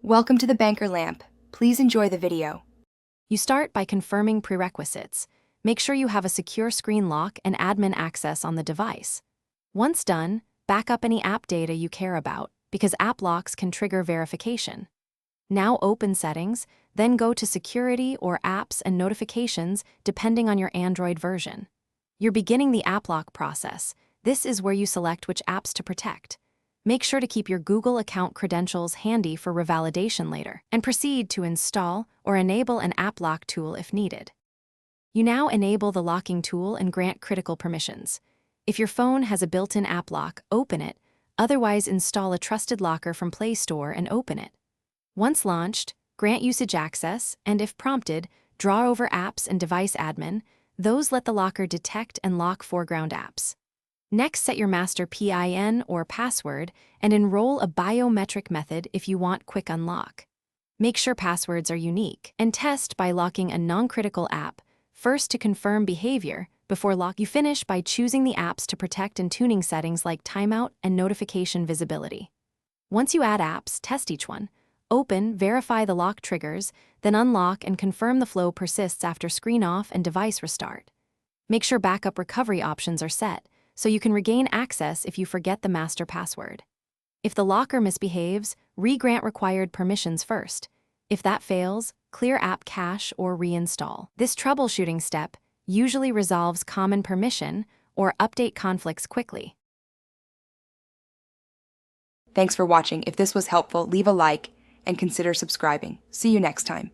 Welcome to the Banker Lamp. Please enjoy the video. You start by confirming prerequisites. Make sure you have a secure screen lock and admin access on the device. Once done, back up any app data you care about, because app locks can trigger verification. Now open Settings, then go to Security or Apps and Notifications depending on your Android version. You're beginning the app lock process. This is where you select which apps to protect. Make sure to keep your Google account credentials handy for revalidation later, and proceed to install or enable an app lock tool if needed. You now enable the locking tool and grant critical permissions. If your phone has a built-in app lock, open it. Otherwise, install a trusted locker from Play Store and open it. Once launched, grant usage access, and if prompted, draw over apps and device admin. Those let the locker detect and lock foreground apps. Next, set your master PIN or password and enroll a biometric method if you want quick unlock. Make sure passwords are unique and test by locking a non-critical app, first to confirm behavior before lock. You finish by choosing the apps to protect and tuning settings like timeout and notification visibility. Once you add apps, test each one. Open, verify the lock triggers, then unlock and confirm the flow persists after screen off and device restart. Make sure backup recovery options are set, so you can regain access if you forget the master password. If the locker misbehaves, re-grant required permissions first. If that fails, clear app cache or reinstall. This troubleshooting step usually resolves common permission or update conflicts quickly. Thanks for watching. If this was helpful, leave a like and consider subscribing. See you next time.